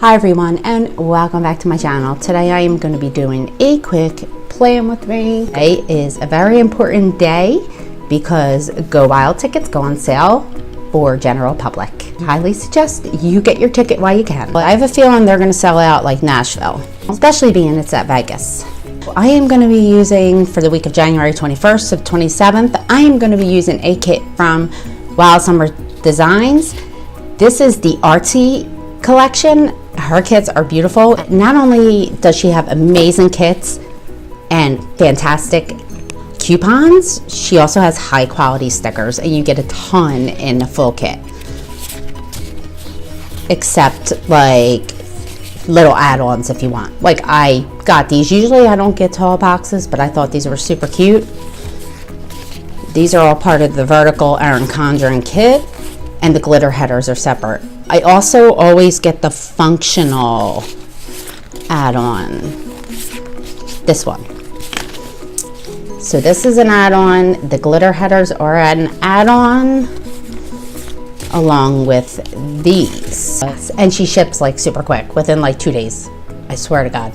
Hi everyone, and welcome back to my channel. Today I am going to be doing a quick plan with me. Today is a very important day because Go Wild tickets go on sale for general public. Highly suggest you get your ticket while you can. But I have a feeling they're going to sell out like Nashville, especially being it's at Vegas. I am going to be using, for the week of January 21st to the 27th, I am going to be using a kit from Wild Summer Designs. This is the Artsy collection. Her kits are beautiful. Not only does she have amazing kits and fantastic coupons, she also has high quality stickers, and you get a ton in the full kit. Except like little add-ons if you want. Like I got these. Usually I don't get tall boxes, but I thought these were super cute. These are all part of the vertical Erin Condren kit, and the glitter headers are separate. I also always get the functional add-on, this one. So this is an add-on. The glitter headers are an add-on along with these. And she ships like super quick, within like 2 days. I swear to God.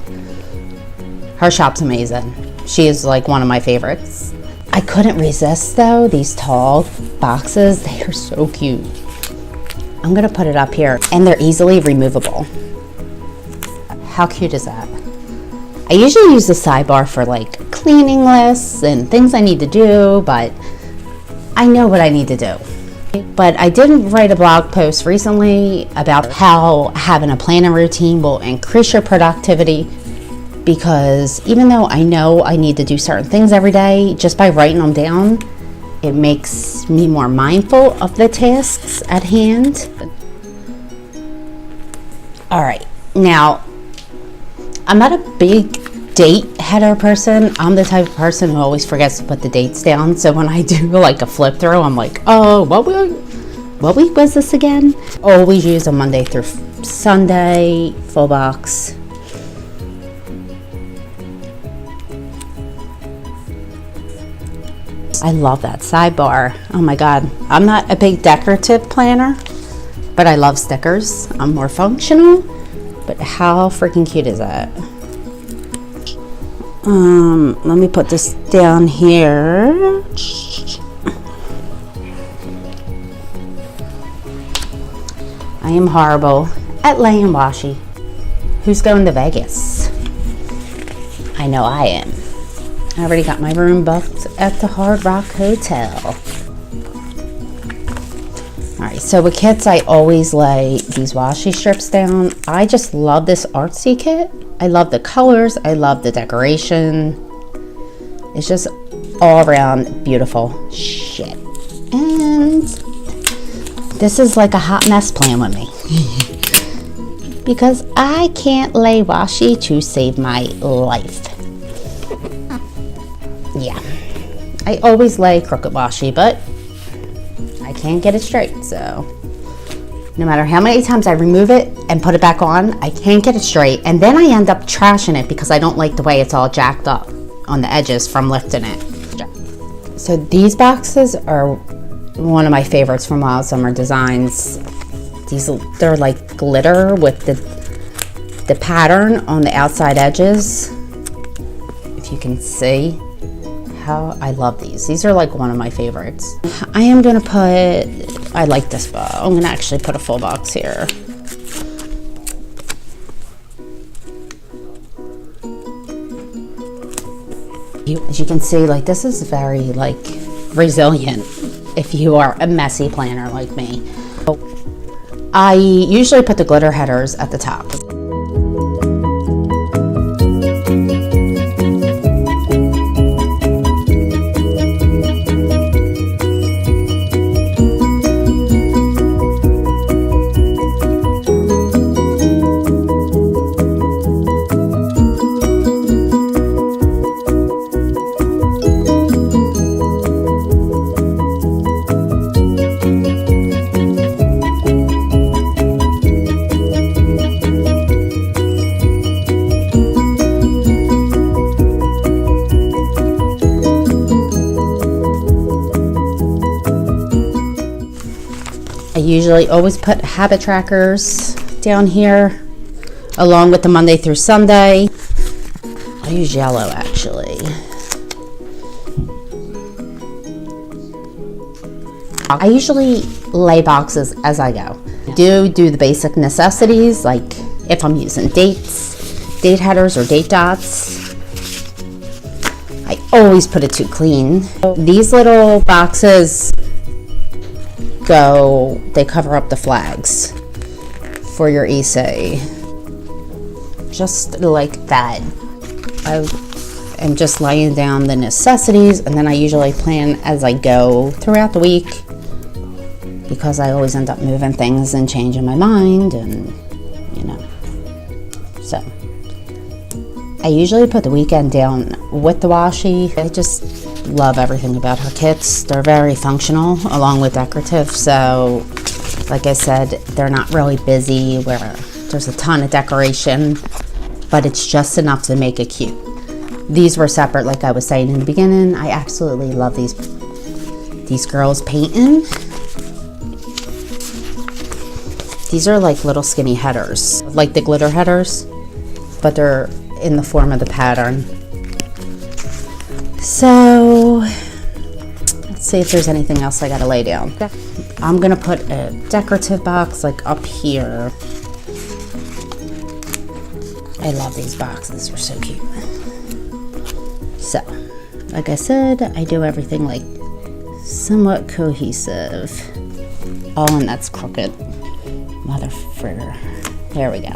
Her shop's amazing. She is like one of my favorites. I couldn't resist though, these tall boxes. They are so cute. I'm gonna put it up here, and they're easily removable. How cute is that? I usually use the sidebar for like cleaning lists and things I need to do, but I know what I need to do. But I did write a blog post recently about how having a planning routine will increase your productivity, because even though I know I need to do certain things every day, just by writing them down, it makes me more mindful of the tasks at hand. All right, now, I'm not a big date header person. I'm the type of person who always forgets to put the dates down. So when I do like a flip through, I'm like, oh, what week was this again? Always use a Monday through Sunday full box. I love that sidebar. Oh my God. I'm not a big decorative planner, but I love stickers. I'm more functional, but how freaking cute is that? Let me put this down here. I am horrible at laying washi. Who's going to Vegas? I know I am. I already got my room booked at the Hard Rock Hotel. Alright, so with kits, I always lay these washi strips down. I just love this Artsy kit. I love the colors. I love the decoration. It's just all around beautiful shit. And this is like a hot mess plan with me. Because I can't lay washi to save my life. Yeah, I always lay crooked washi, but I can't get it straight, so no matter how many times I remove it and put it back on, I can't get it straight, and then I end up trashing it because I don't like the way it's all jacked up on the edges from lifting it. So these boxes are one of my favorites from Wild Summer Designs. They're like glitter with the pattern on the outside edges, if you can see. I love these. These are like one of my favorites. I am gonna put, I like this, but I'm gonna actually put a full box here. As you can see, like this is very like resilient if you are a messy planner like me. I usually put the glitter headers at the top. I usually always put habit trackers down here. along with the Monday through Sunday. I use yellow actually. I usually lay boxes as I go. I do the basic necessities, like if I'm using dates, date headers, or date dots. I always put it too clean. These little boxes they cover up the flags for your EC. Just like that. I am just laying down the necessities, and then I usually plan as I go throughout the week, because I always end up moving things and changing my mind, and you know. So I usually put the weekend down with the washi. I just love everything about her kits. They're very functional along with decorative. So like I said, they're not really busy where there's a ton of decoration, but it's just enough to make it cute. These were separate, like I was saying in the beginning. I absolutely love these girls painting. These are like little skinny headers, like the glitter headers, but they're in the form of the pattern. So let's see if there's anything else I gotta lay down. I'm gonna put a decorative box like up here. I love these boxes, they're so cute. So, like I said, I do everything like somewhat cohesive. Oh, and that's crooked. Mother fritter. There we go.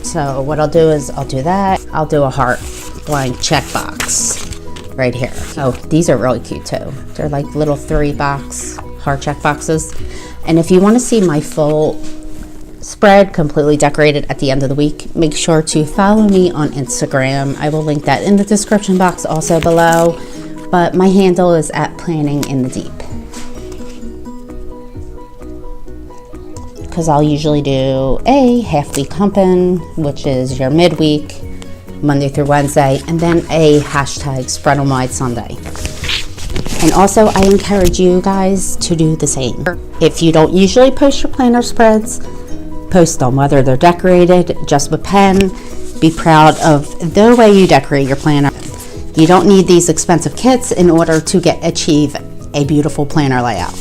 So what I'll do is I'll do that. I'll do a heart blank checkbox right here. Oh, these are really cute too. They're like little 3-box heart check boxes. And if you want to see my full spread completely decorated at the end of the week, make sure to follow me on Instagram. I will link that in the description box also below. But my handle is @planninginthedeep. Because I'll usually do a half-week humpin', which is your midweek, Monday through Wednesday, and then a hashtag spread on wide Sunday. And also, I encourage you guys to do the same. If you don't usually post your planner spreads, post them, whether they're decorated, just with pen. Be proud of the way you decorate your planner. You don't need these expensive kits in order to achieve a beautiful planner layout.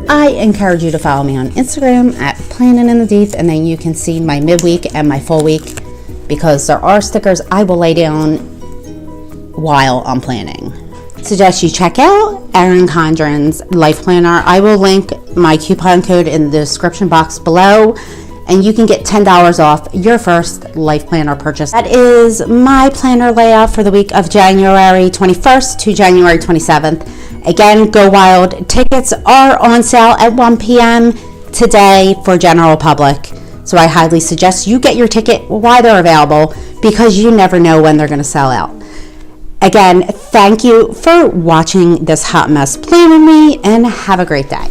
I encourage you to follow me on Instagram @planninginthedeep, and then you can see my midweek and my full week, because there are stickers I will lay down while I'm planning. Suggest you check out Erin Condren's Life Planner. I will link my coupon code in the description box below, and you can get $10 off your first Life Planner purchase. That is my planner layout for the week of January 21st to January 27th. Again, go wild. Tickets are on sale at 1 p.m. today for general public. So I highly suggest you get your ticket while they're available, because you never know when they're going to sell out. Again, thank you for watching this hot mess plan with me, and have a great day.